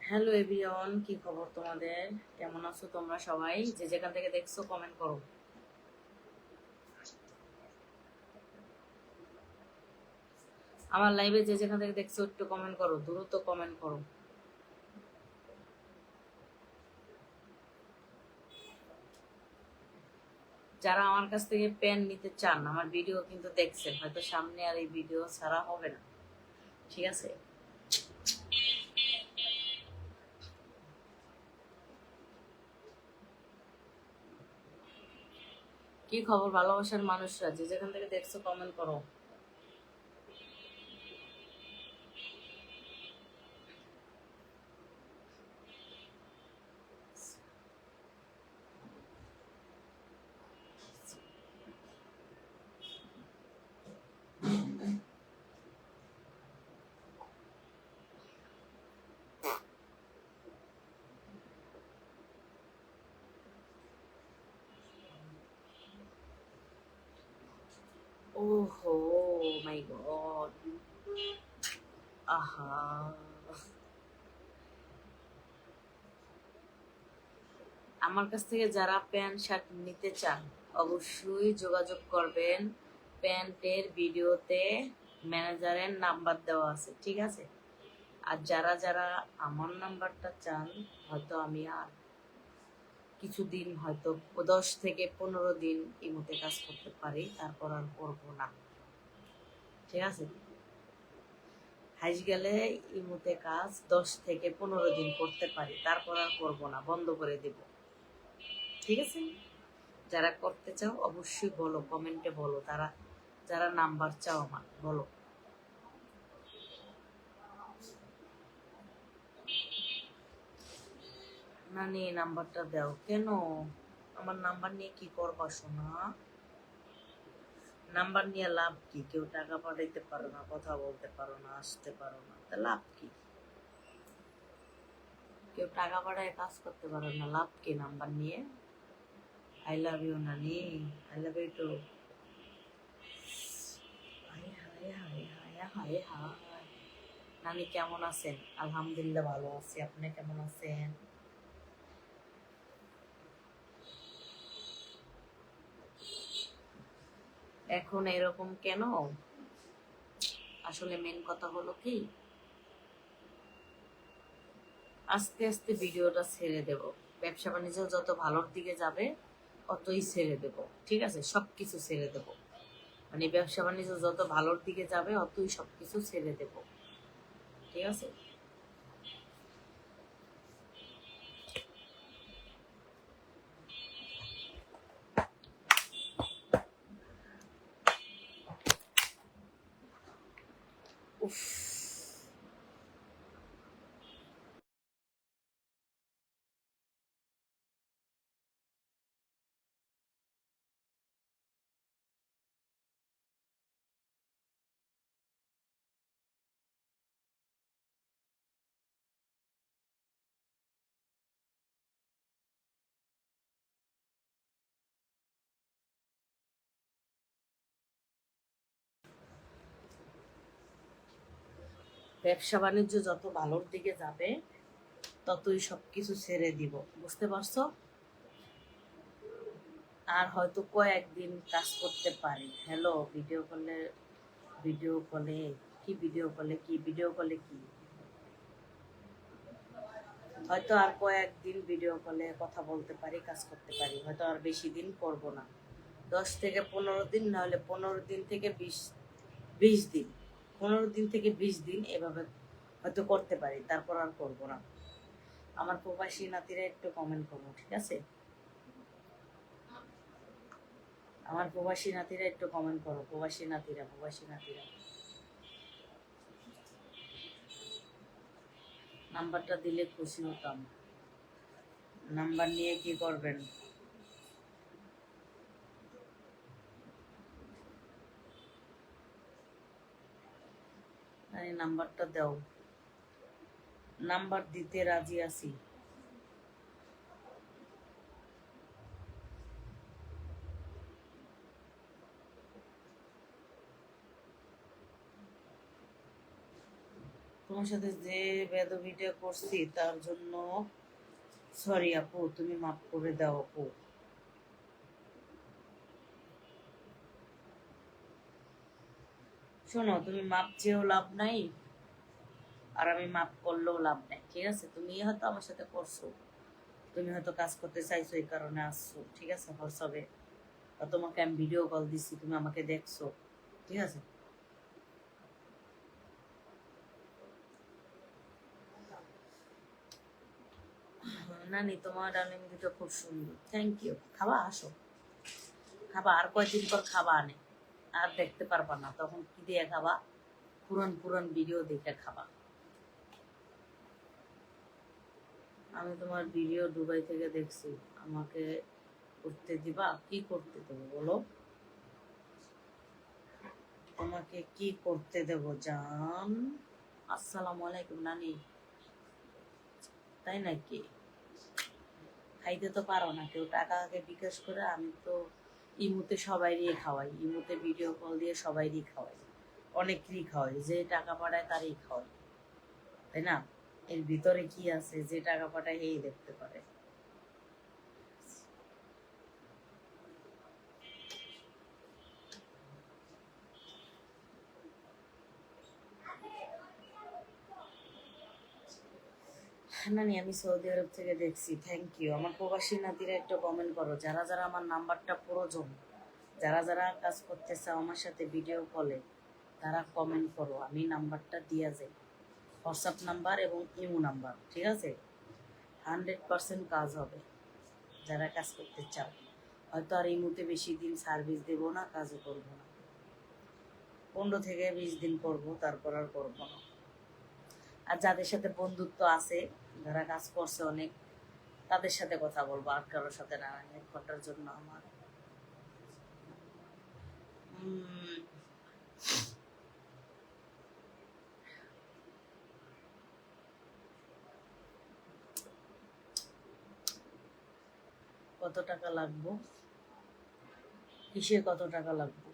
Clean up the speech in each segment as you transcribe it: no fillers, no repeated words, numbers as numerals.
Hello everyone, কি খবর তোমাদের? কেমন আছো তোমরা সবাই? যে যেখান থেকে দেখছো কমেন্ট করো। আমার লাইভে যে যেখান থেকে দেখছো একটু কমেন্ট করো, দ্রুত কমেন্ট করো। যারা আমার কাছ থেকে পেন নিতে চান, আমার ভিডিও কিন্তু দেখছেন, হয়তো সামনে আর এই ভিডিও ছাড়া হবে না, ঠিক আছে? কি খবর ভালোবাসার মানুষরা, যে যেখান থেকে দেখছো কমেন্ট করো। ওহো মাই গড, আহা। আমার কাছ থেকে যারা প্যান্ট শার্ট নিতে চান অবশ্যই যোগাযোগ করবেন। প্যান্টের ভিডিওতে ম্যানেজারের নাম্বার দেওয়া আছে, ঠিক আছে? আর যারা যারা আমার নাম্বারটা চান, হয়তো আমি আর কিছুদিন, হয়তো 10 থেকে 15 দিন ইমোতে কাজ করতে পারি, তারপর আর করবো না, ঠিক আছে? হাইস গেলে ইমোতে কাজ 10 থেকে 15 দিন করতে পারি, তারপর আর করবো না, বন্ধ করে দেব, ঠিক আছে? যারা করতে চাও অবশ্যই বলো, কমেন্টে বলো। তারা যারা নাম্বার চাও আমার, বলো। না, নিয়ে নাম্বারটা দাও। কেন? আমার নাম্বার নিয়ে কি করবা সোনা? নাম্বার নিয়ে লাভ কি? কেউ টাকা পাঠাইতে পারো না, কথা বলতে পারো না, আসতে পারো না, তা লাভ কি? কেউ টাকা পাঠায় কাজ করতে পারো না, লাভ কি নাম্বার নিয়ে? আই লাভ ইউ নানি, আই লাভ ইউ টু। হায় হায় হায় হায় হায় হায়। নানি কেমন আছেন? আলহামদুলিল্লাহ ভালো আছি, আপনি কেমন আছেন? এখন এরকম কেন? আসলে মেন কথা হলো কি, আস্তে আস্তে ভিডিওটা ছেড়ে দেব। ব্যবসা বাণিজ্য যত ভালোর দিকে যাবে অতই ছেড়ে দেব, ঠিক আছে? সবকিছু ছেড়ে দেব, মানে ব্যবসা বাণিজ্য যত ভালোর দিকে যাবে অতই সবকিছু ছেড়ে দেব, ঠিক আছে? উফ, ব্যবসা বাণিজ্য যত ভালোর দিকে যাবে ততই সবকিছু ছেড়ে দিব, বুঝতে পারছো? আর হয়তো কয়েকদিন কাজ করতে পারি। হ্যালো, ভিডিও কলে, ভিডিও কলে কি, ভিডিও কলে কি, ভিডিও কলে কি, হয়তো আর কয়েকদিন ভিডিও কলে কথা বলতে পারি, কাজ করতে পারি, হয়তো আর বেশি দিন করব না। 10 থেকে 15 দিন, নাহলে 15 দিন থেকে 20 দিন, 15 দিন থেকে 20 দিন এভাবে হয়তো করতে পারি, তারপর আর করব না। আমার প্রবাসী নাতিরা একটু কমেন্ট করো, ঠিক আছে? আমার প্রবাসী নাতিরা একটু কমেন্ট করো, প্রবাসী নাতিরা, প্রবাসী নাতিরা। নাম্বারটা দিলে খুশি হতাম। নাম্বার নিয়ে কি করবেন? আরে নাম্বারটা দাও, নাম্বার দিতে রাজি আছি। তোমার সাথে যে বেদবিটা করছি তার জন্য সরি আপু, তুমি মাফ করে দাও আপু। শোনো, তুমি মাপ চেয়েও লাভ নাই, আর আমি মাপ করলেও লাভ নাই, ঠিক আছে? তুমি হয়তো আমার সাথে করছো, তুমি হয়তো কাজ করতে চাইছো, এই কারণে আসছো, ঠিক আছে, হোয়াটসঅ্যাপে, বা তোমাকে আমি ভিডিও কল দিচ্ছি, তুমি আমাকে দেখছো, ঠিক আছে? নানি, তোমার ডালিম দুটো খুব সুন্দর, থ্যাংক ইউ। খাবা, আসো খাবা, আর কয়দিন পর খাবা আনে, আর দেখতে পারবা না, তখন কি দিয়ে খাবা? পুরান পুরান ভিডিও দেখে খাবা। আমি তোমার ভিডিও দুবাই থেকে দেখছি, আমাকে করতে দিবা? কি করতে দেবো বলো? তোমাকে কি করতে দেব জান? আসসালামু আলাইকুম নানি। তাই নাকি? খাইতে তো পারো না কেউ, টাকা আগে বিকাশ করে। আমি তো ইমুতে সবাইরই খাওয়াই, ইমুতে ভিডিও কল দিয়ে সবাইরই খাওয়াই, অনেকেরই খাওয়াই, যে টাকা পাঠায় তারই খাওয়াই, তাই না? এর ভিতরে কি আছে, যে টাকা পাঠায় এই দেখতে পারে। নানি, আমি সৌদি আরব থেকে দেখছি, থ্যাংক ইউ। আমার প্রবাসী নাতিরা একটু কমেন্ট করো, যারা যারা আমার নাম্বারটা প্রয়োজন, যারা যারা কাজ করতে চাও আমার সাথে ভিডিও কলে, তারা কমেন্ট করো, আমি নাম্বারটা দিয়ে যাই, হোয়াটসঅ্যাপ নাম্বার এবং ইমো নাম্বার, ঠিক আছে? 100% কাজ হবে। যারা কাজ করতে চাও, হয়তো আর এই মুহূর্তে বেশি দিন সার্ভিস দেবো না, কাজও করবো না, 15 থেকে 20 দিন করবো, তারপর আর করবো না। আর যাদের সাথে বন্ধুত্ব আছে, যারা কাজ করছে অনেক, তাদের সাথে কথা বলবো, আর কারোর সাথে না। 1 ঘন্টার জন্য আমার কত টাকা লাগবো? কিসে কত টাকা লাগবে?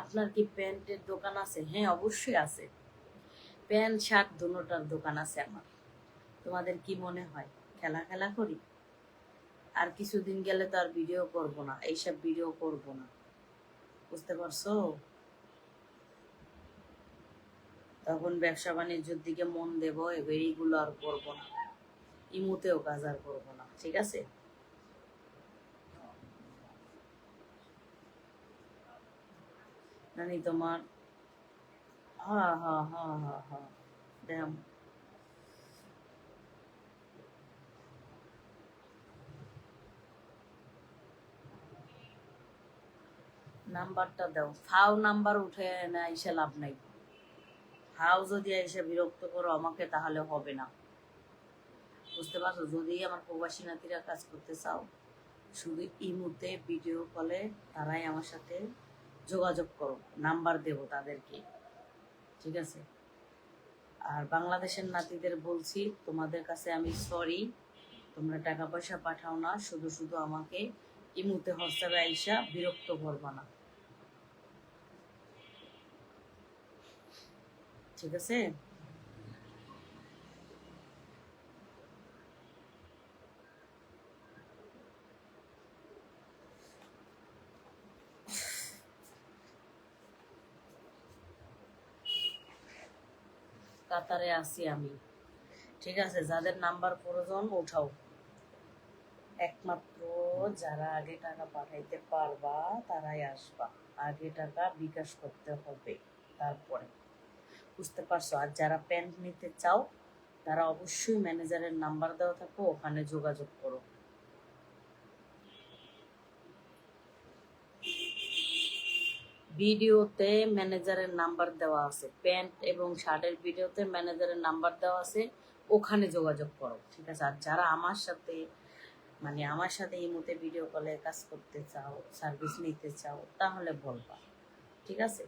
আপনার কি প্যান্টের দোকান আছে? হ্যাঁ, অবশ্যই আছে, প্যান্ট শার্ট দুটোটার দোকান আছে আমার। তোমাদের কি মনে হয় খেলা খেলা করি? আর কিছুদিন গেলে তো আর ভিডিও করব না, এইসব ভিডিও করব না, বুঝতে পারছো? তখন ব্যবসা বাণিজ্যের দিকে মন দেব, এবার এইগুলো আর করবো না, ইমুতেও কাজ আর করবো না, ঠিক আছে? নানি তোমার, হ্যাঁ হ্যাঁ হ্যাঁ হ্যাঁ হ্যাঁ, দেখ, নাম্বারটা দাও। ফাও নাম্বার উঠে না এসে লাভ নাই, ফাও যদি এসে বিরক্ত করো আমাকে, তাহলে হবে না, বুঝতে পারছো? যদি আমার প্রবাসী নাতিরা কাজ করতে চাও, শুধু ইমুতে ভিডিও কলে তারাই আমার সাথে যোগাযোগ করো, নাম্বার দেব তাদেরকে, ঠিক আছে? আর বাংলাদেশের নাতিদের বলছি, তোমাদের কাছে আমি সরি, তোমরা টাকা পয়সা পাঠাও না, শুধু শুধু আমাকে ইমুতে হোয়াটসঅ্যাপে আইসা বিরক্ত করবা না, ঠিক আছে? কাতারে আছি আমি, ঠিক আছে? যাদের নাম্বার প্রয়োজন উঠাও, একমাত্র যারা আগে টাকা পাঠাইতে পারবা তারাই আসবা, আগে টাকা বিকাশ করতে হবে, তারপরে, বুঝতে পারছো? আর যারা প্যান্ট নিতে চাও, তারা অবশ্যই ম্যানেজারের নাম্বার দেওয়া থাকো, ওখানে যোগাযোগ করো। ভিডিওতে ম্যানেজারের নাম্বার দেওয়া আছে, প্যান্ট এবং শার্টের ভিডিওতে ম্যানেজারের নাম্বার দেওয়া আছে, ওখানে যোগাযোগ করো, ঠিক আছে? আর যারা আমার সাথে, মানে আমার সাথে এই মুহূর্তে ভিডিও কলে কাজ করতে চাও, সার্ভিস নিতে চাও, তাহলে বলবা, ঠিক আছে?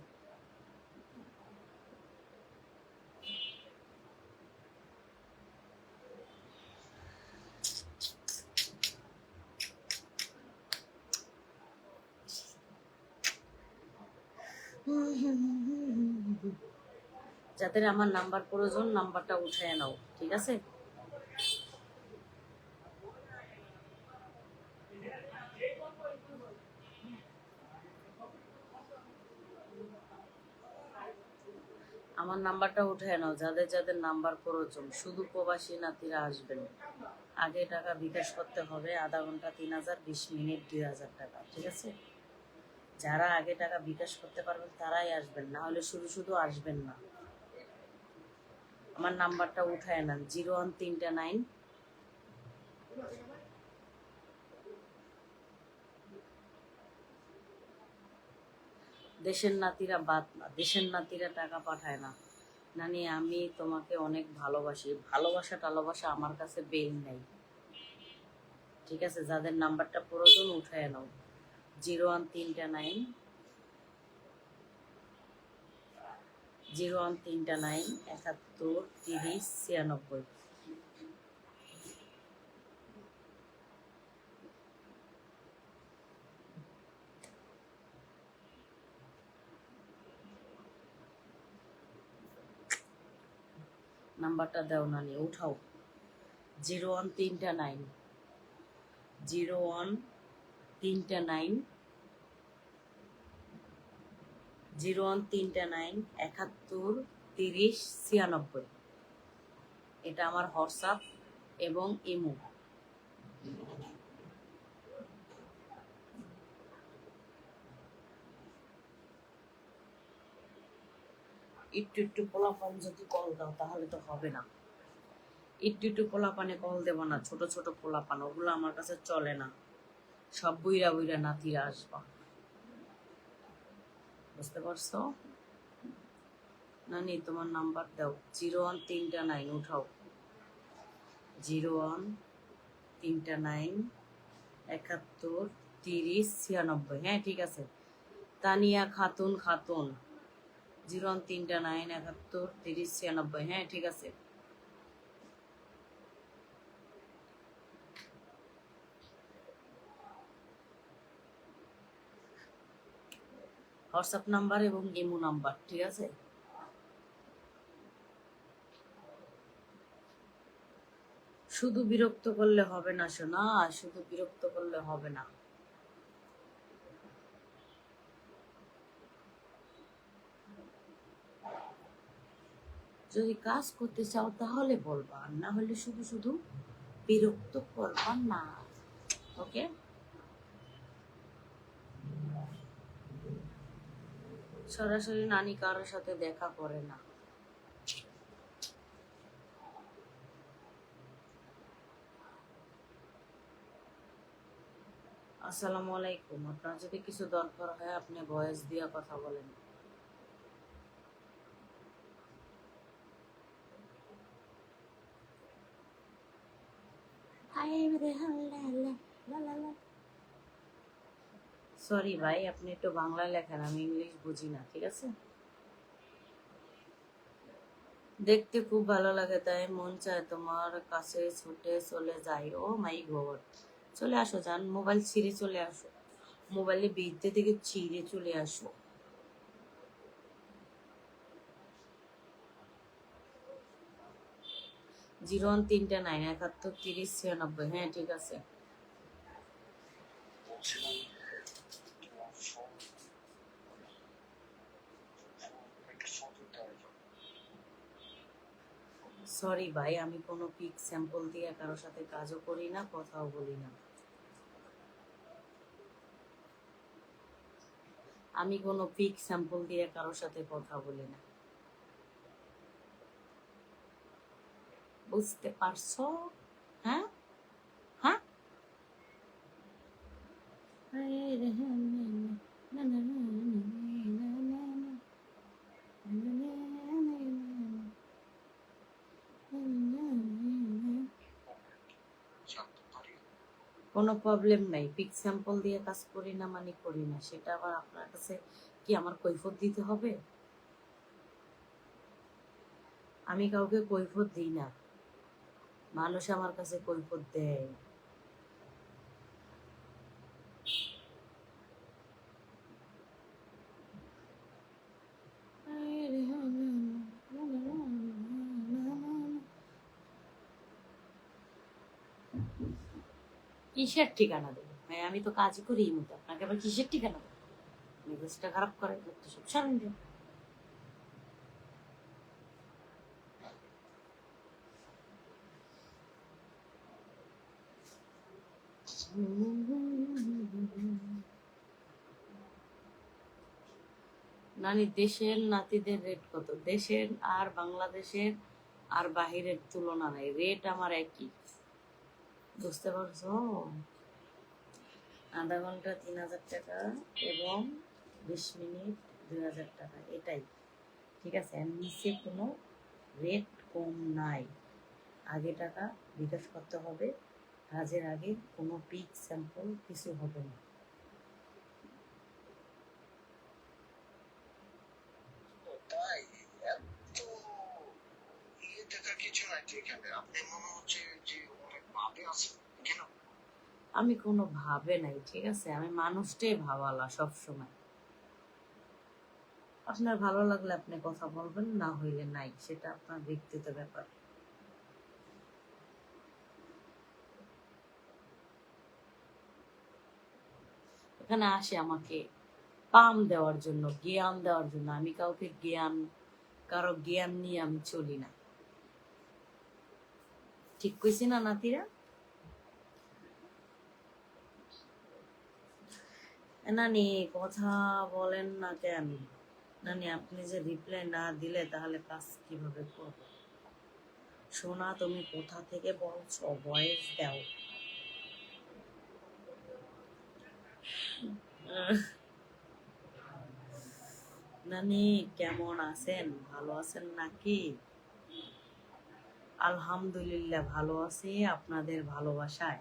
যাদের আমার নাম্বার প্রয়োজন নাম্বারটা উঠিয়ে নাও, ঠিক আছে? আমার নাম্বারটা উঠিয়ে নাও যাদের যাদের নাম্বার প্রয়োজন। শুধু প্রবাসী নাতিরা আসবেন। আগে টাকা বিকাশ করতে হবে, আধা ঘন্টা 3000, 20 মিনিট 2000 টাকা, ঠিক আছে? যারা আগে টাকা বিকাশ করতে পারবেন তারাই আসবেন, না হলে শুধু শুধু আসবেন না। আমার নাম্বারটা উঠায় নেন, 0139। দেশের নাতিরা বাদ না, দেশের নাতিরা টাকা পাঠায় না। নানি আমি তোমাকে অনেক ভালোবাসি, ভালোবাসা টালোবাসা আমার কাছে বেল নেই, ঠিক আছে? যাদের নাম্বারটা প্রয়োজন উঠায় নাও, 0139 71 30 96। নাম্বারটা দাও নানি, উঠাও। 0139 71 30 96। এটা আমার হোয়াটসঅ্যাপ এবং ইমো। একটু একটু পোলাপান যদি কল দাও তাহলে তো হবে না। একটু একটু পোলাপানে কল দেবো না, ছোট ছোট পোলাপান, ওগুলো আমার কাছে চলে না। সব বুইরা বুইরা নাতিরা আসবা, বুঝতে পারছো? নানি তোমার নাম্বার দাও, 0139 উঠাও। 0139 71 30 96। হ্যাঁ ঠিক আছে। তানিয়া খাতুন, 0139 71 30 96। হ্যাঁ ঠিক আছে। হোয়াটসঅ্যাপ নাম্বার এবং ইমো নাম্বার, ঠিক আছে? শুধু বিরক্ত করলে হবে না সোনা, শুধু বিরক্ত করলে হবে না। যদি কাজ করতে চাও তাহলে বলবা, আর না হলে শুধু শুধু বিরক্ত করবা না, ওকে? সরাসরি নানি কারোর সাথে দেখা করে না। আসসালামু আলাইকুম। আপনার যদি কিছু দরকার হয় আপনি ভয়েস দিয়ে কথা বলেন। সরি ভাই, আপনি একটু বাংলা লেখেন, আমি ইংলিশ বুঝি না, ঠিক আছে? দেখতে খুব ভালো লাগে, তাই মন চায় তোমার কাছে ছুটে চলে যাই। ও মাই গড, চলে আসো, যান, মোবাইল ছিঁড়ে চলে আসো, মোবাইলে বিদ্যে থেকে ছিঁড়ে চলে আসো। 0139 71 30 96। হ্যাঁ ঠিক আছে। সরি ভাই, আমি কোনো পিক স্যাম্পল দিয়ে কারোর সাথে কাজও করি না, কথাও বলি না। আমি কোনো পিক স্যাম্পল দিয়ে কারোর সাথে কথা বলি না, বুঝতে পারছো? হ্যাঁ হ্যাঁ। কোনো প্রবলেম নাই, পিক স্যাম্পল দিয়ে কাজ করি না মানে করি না, সেটা আবার আপনার কাছে কি আমার কৈফিয়ত দিতে হবে? আমি কাউকে কৈফিয়ত দিই না, মানুষ আমার কাছে কৈফিয়ত দেয়। কিসের ঠিকানা দেবো ভাই? আমি তো কাজই করি এই মতো, আপনাকে আবার কিসের ঠিকানা দেবো? মেজাজটা খারাপ করে তো সব সারেন দিন। নানি, দেশের নাতিদের রেট কত? দেশের আর বাংলাদেশের আর বাহিরের তুলনা নাই, রেট আমার একই, বুঝতে পারছো? আধা ঘন্টা 3,000 টাকা এবং 20 মিনিট 2,000 টাকা, এটাই ঠিক আছে। এর নিচে কোনো রেট কম নাই। আগে টাকা বিকাশ করতে হবে, কাজের আগে কোনো পিক স্যাম্পল কিছু হবে না। তাই এত ইয়ে দেখার কিছু নাই তো এখানে। আপনি মনে হচ্ছে যে অনেক ভাবে আছেন কেন? আমি কোনো ভাবে নাই, ঠিক আছে? আমি মানুষটাই ভাবালা সব সময়। আপনার ভালো লাগলে আপনি কথা বলবেন, না হইলে নাই, সেটা আপনার ব্যক্তিগত ব্যাপার। এখানে আসে আমাকে পাম দেওয়ার জন্য, জ্ঞান দেওয়ার জন্য। আমি কাউকে কারো জ্ঞান নিয়ে আমি চলি না। ঠিক কইছি না নাতিরা? নানি কথা বলেন না কেন? নানি, আপনি যে রিপ্লাই না দিলে তাহলে কাজ কিভাবে করব? সোনা, তুমি কোথা থেকে বলছো? ভয়েস দাও। নানি কেমন আছেন? ভালো আছেন নাকি? আলহামদুলিল্লাহ ভালো আছি, আপনাদের ভালোবাসায়।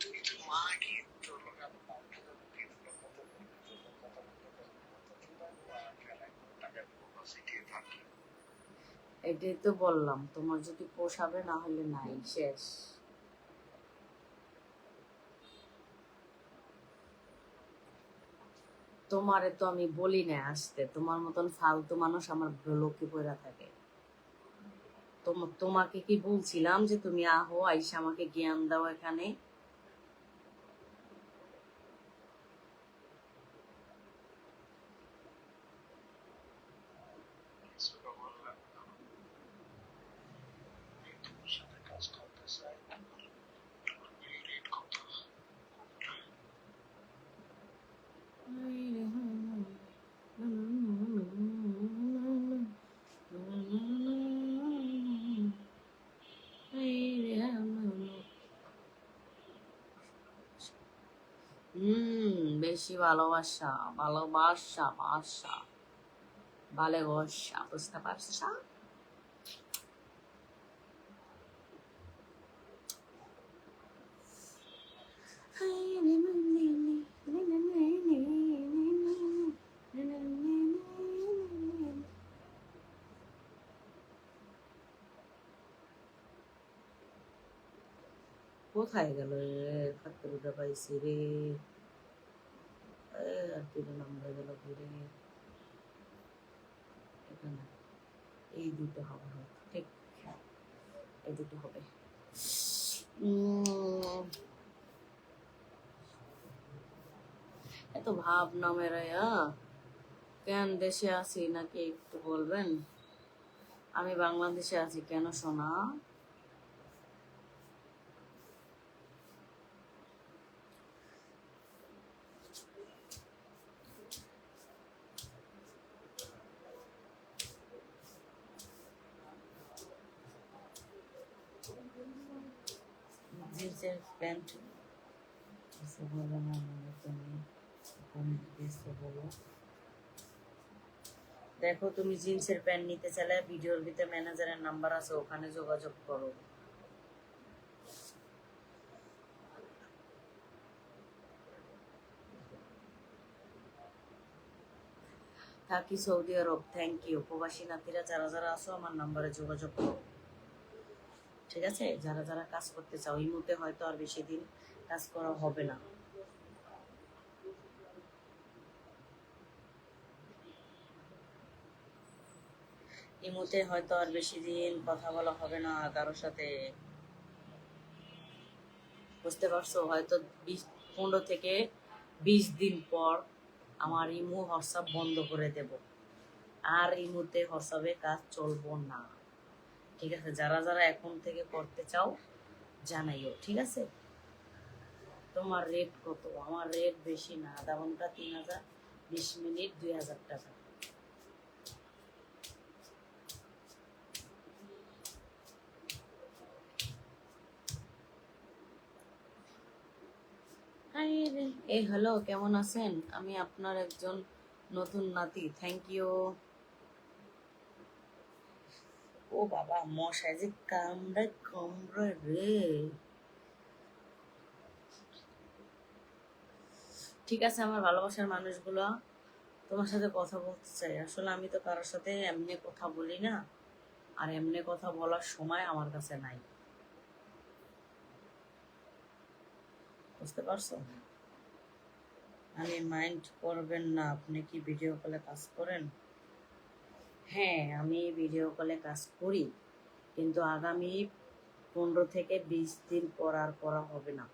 তুমি তো মা কি তোর বিভিন্ন কথা টাকা দিয়ে থাকি। এটাই তো বললাম, তোমার যদি পোষাবে, না হলে নাই, শেষ। তোমারে তো আমি বলি না আসতে, তোমার মতন ফালতু মানুষ আমার ব্লকে পড়া থাকে। তোমাকে কি বলছিলাম যে তুমি আহো, আইসা আমাকে জ্ঞান দাও এখানে? তোমার সাথে কাজ করতে চাই, রেট কত? বেশি ভালোবাসা, ভালোবাসা, বাসা, ভালোবাসা, বুঝতে পারছা? কোথায় গেল রে? খাত্তরুটা পাইছি রে। আর 3 নম্বরে গেল ঘুরে। এখানে এই দুটো হবে, ঠিক, এই দুটো হবে। এত ভাব নামে রায়া কেন? দেশে আছি নাকি একটু বলবেন? আমি বাংলাদেশে আছি কেন সোনা? জিন্সের প্যান্ট বলো না, তুমি বলো। দেখো, তুমি জিন্সের প্যান্ট নিতে চাইলে ভিডিওর ভিতরে ম্যানেজারের নাম্বার আছে, ওখানে যোগাযোগ করো। থাকি সৌদি আরব। Thank you. প্রবাসী নাতিরা যারা যারা আছো আমার নাম্বারে যোগাযোগ করো, ঠিক আছে? যারা যারা কাজ করতে চাও, এই মুহূর্তে হয়তো আর বেশি দিন কাজ করা হবে না। ইমুতে হয়তো আর বেশি দিন কথা বলা হবে না কারোর সাথে, বুঝতে পারছো? হয়তো 15 থেকে 20 দিন পর আমার ইমু হোয়াটসঅ্যাপ বন্ধ করে দেব, আর ইমুতে হোয়াটসঅ্যাপে কাজ চলবো না। ঠিক আছে, যারা যারা এখন থেকে করতে চাও জানাইও, ঠিক আছে? তোমার রেট কত? আমার রেট বেশি না, আধা ঘন্টা 3000, 20 মিনিট 2000 টাকা। এই হ্যালো, কেমন আছেন? আমি আপনার একজন নতুন নাতি। Thank you. ও বাবা, মশাই যে কামড়ায় কামড়ায় রে। ঠিক আছে আমার ভালোবাসার মানুষগুলো, তোমার সাথে কথা বলতে চাই। আসলে আমি তো কারোর সাথে এমনি কথা বলি না, আর এমনি কথা বলার সময় আমার কাছে নাই, বুঝতে পারছো? আমি মাইন্ড করবেন না। আপনি কি ভিডিও কলে কাজ করেন? হ্যাঁ, আমি ভিডিও কলে কাজ করি, কিন্তু আগামী 15 থেকে 20 দিন পর আর করা হবে না।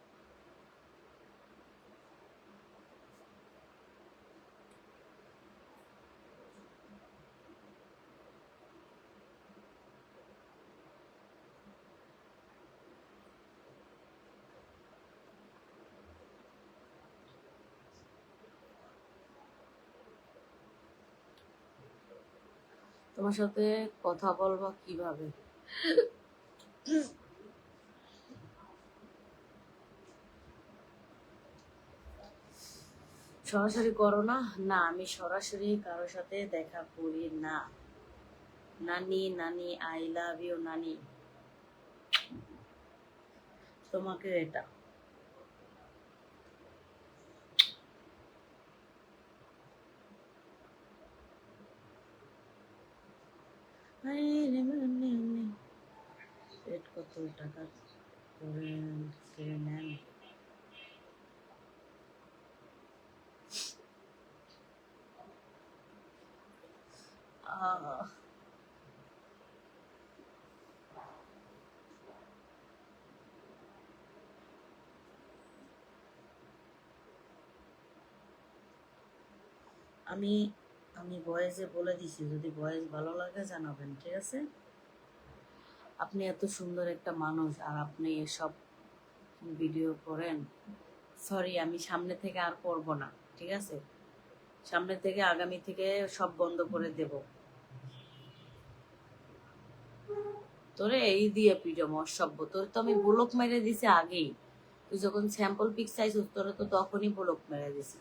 তোমার সাথে কথা বলবো কিভাবে? সরাসরি করো না? না, আমি সরাসরি কারোর সাথে দেখা করি না। নানি নানি, আই লাভ ইউ নানি। তোমাকে এটা রেট কত টাকা করে কিনে নেন? আহ, আমি আমি ভয়েসে বলে দিছি, যদি ভয়েস ভালো লাগে জানাবেন, ঠিক আছে? আপনি এত সুন্দর একটা মানুষ আর আপনি এসব ভিডিও করেন। সরি, আমি সামনে থেকে আর করব না, ঠিক আছে? সামনে থেকে আগামী থেকে সব বন্ধ করে দেব। তোরে এই দিয়ে পিডম অসভ্য, তোর তো আমি ব্লক মেরে দিছি আগেই। তুই যখন স্যাম্পল পিক চাইছিস তোরে তো তখনই ব্লক মেরে দিছি।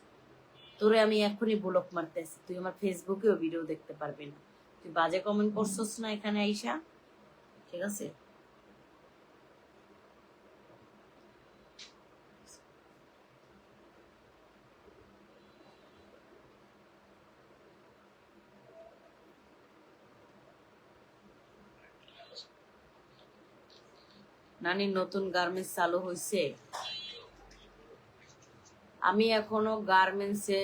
তোরে আমি এখনই ব্লক মারতেছি, তুই আমার ফেসবুকেও ভিডিও দেখতে পারবি না। তুই বাজে কমেন্ট করছিস না এখানে আইসা, ঠিক আছে? নানির নতুন গার্মেন্টস চালু হয়েছে। আমি এখনো গার্মেন্টসে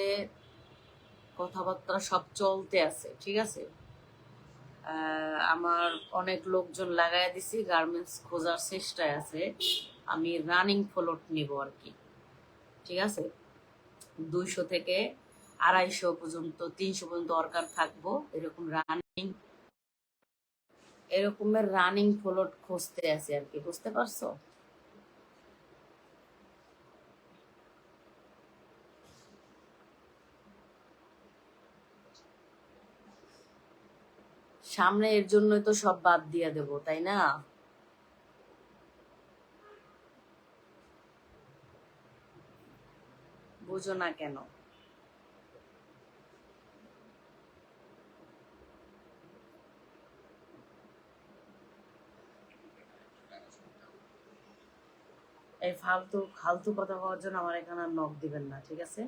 কথাবার্তা সব চলতে আছে, ঠিক আছে? আমার অনেক লোকজন লাগাই দিছি, গার্মেন্টস খোঁজার চেষ্টায় আছে। আমি রানিং ফ্লোট নিব আর কি, ঠিক আছে? 200 থেকে 250 পর্যন্ত, 300 পর্যন্ত দরকার থাকবো, এরকমের রানিং ফ্লোট খুঁজতে আছে আর কি, বুঝতে পারছো? সামনে এর জন্যই তো সব বাদ দিয়ে দেব, তাই না? বুঝো না কেন? এই ফালতু ফালতু কথা বলার জন্য আমার এখানে আর নখ দিবেন না, ঠিক আছে?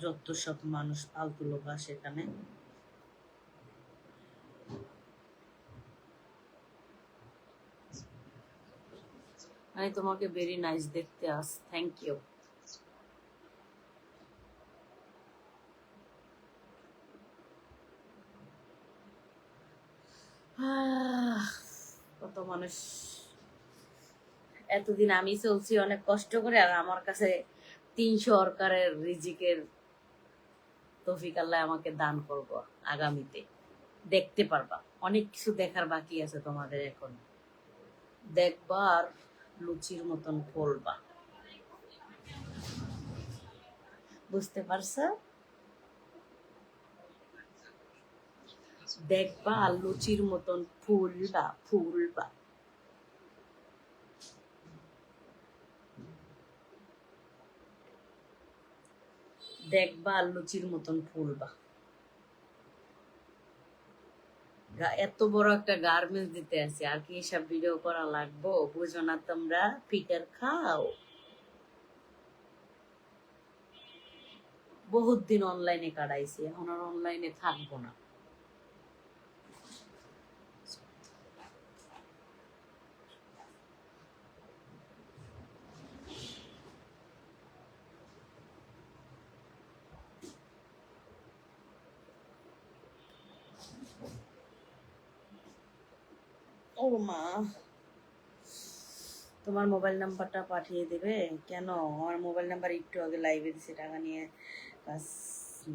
যত সব মানুষ ফালতু লোক আসে এখানে। নানি তোমাকে ভেরি নাইস দেখতে আস, থ্যাংক ইউ। কত মানুষ, এতদিন আমি চলছি অনেক কষ্ট করে, আর আমার কাছে 300 অরকারের রিজিকের তৌফিক আল্লাহ আমাকে দান করব আগামীতে। দেখতে পারবা, অনেক কিছু দেখার বাকি আছে তোমাদের এখন। দেখবা আর লুচির মতন ফলবা, বুঝতে পারছো? দেখবা আর লুচির মতন ফুলবা ফুলবা। দেখবা আর লুচির মতন ফুলবা। এত বড় একটা গার্মেন্টস দিতে আছে, আর কি এসব ভিডিও করা লাগবো? বুঝো না তোমরা? ফিটার খাও। বহুত দিন অনলাইনে কাটাইছি, এখন আর অনলাইনে থাকবো না। ও মা, তোমার মোবাইল নাম্বারটা পাঠিয়ে দেবে? কেন? আমার মোবাইল নাম্বার একটু আগে লাইভে দিছে, টাকা নিয়ে কাজ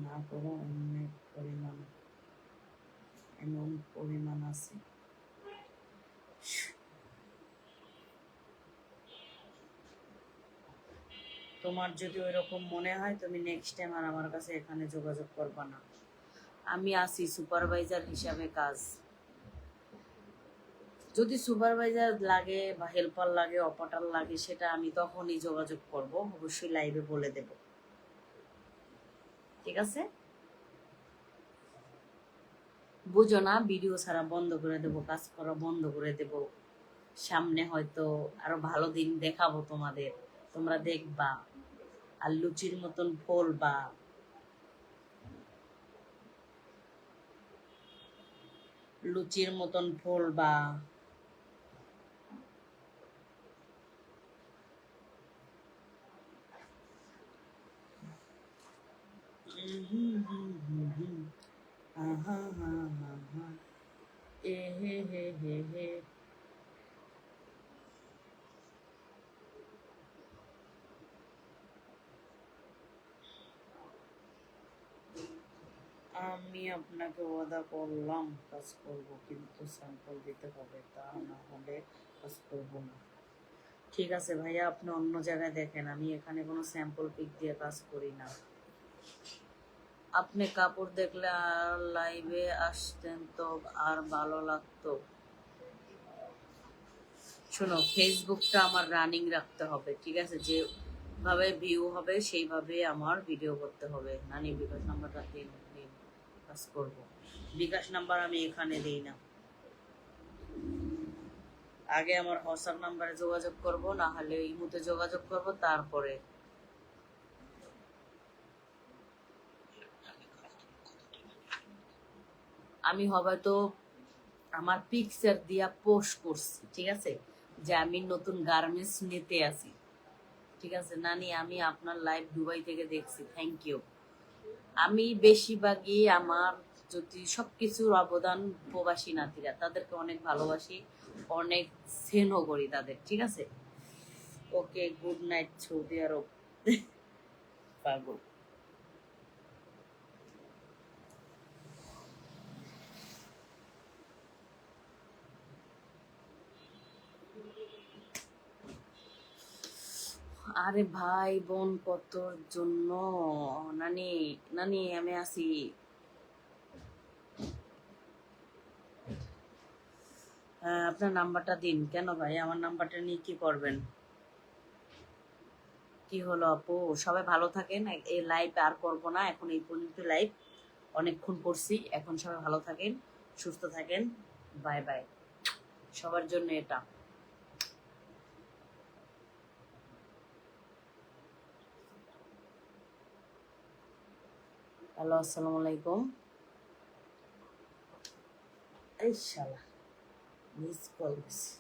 না করো, এমন পরিমাণ আছে। তোমার যদি ওই রকম মনে হয়, তুমি নেক্সট টাইম আর আমার কাছে এখানে যোগাযোগ করবা না। আমি আসি সুপারভাইজার হিসাবে কাজ। যদি সুপারভাইজার লাগে বা হেল্পার লাগে, অপারেটর লাগে, সেটা আমি তখনই যোগাযোগ করব, অবশ্যই লাইভে বলে দেব, ঠিক আছে? বুঝো না? ভিডিও ছাড়া বন্ধ করে দেব, কাজ করা বন্ধ করে দেব। সামনে হয়তো আরো ভালো দিন দেখাবো তোমাদের, তোমরা দেখবা আর লুচির মতন ফলবা। লুচির মতন ফলবা। আহা হা হা হা, এ হে হে হে হে। আমি আপনাকে ওয়াদা করলাম কাজ করব, কিন্তু স্যাম্পল দিতে হবে, তা না হলে কাজ করব না। ঠিক আছে ভাইয়া, আপনি অন্য জায়গায় দেখেন, আমি এখানে কোনো স্যাম্পল পিক দিয়ে কাজ করি না। আপনি কাপড় দেখলে আর লাইভে আসতেন তো আর ভালো লাগতো। শোনো, ফেসবুকটা আমার রানিং রাখতে হবে, ঠিক আছে? যেভাবে ভিউ হবে সেইভাবে আমার ভিডিও করতে হবে। নানি বিকাশ নাম্বারটা দিন, কাজ করব। বিকাশ নাম্বার আমি এখানে দিই না, আগে আমার হোয়াটসঅ্যাপ নাম্বারে যোগাযোগ করব, না হলে ইমুতে যোগাযোগ করব, তারপরে। আমি হয়তো আমার পিকচার দিয়া পোস্ট করছি, ঠিক আছে, যে আমি নতুন গার্মেন্টস নিতে আসি, ঠিক আছে? নানি, আমি আপনার লাইভ দুবাই থেকে দেখছি, থ্যাংক ইউ। আমি বেশিরভাগই আমার যদি সবকিছুর অবদান প্রবাসী নাতিরা, তাদেরকে অনেক ভালোবাসি, অনেক স্নেহ করি তাদের, ঠিক আছে? ওকে, গুড নাইট সৌদি আরব। পাগল। আরে ভাই বোন কতর জন্য? নানি, নানি আমি আসি। হ্যাঁ, আপনার নাম্বারটা দিন। কেন ভাই, আমার নাম্বারটা নিয়ে কি করবেন? কি হলো আপু? সবাই ভালো থাকেন, এই লাইভ আর করব না, এখন এই পর্যন্ত লাইভ অনেকক্ষণ করছি। এখন সবাই ভালো থাকেন, সুস্থ থাকেন, বাই বাই। সবার জন্য এটা। হ্যালো, আসসালামু আলাইকুম। এই শালা মিস কল দিছি।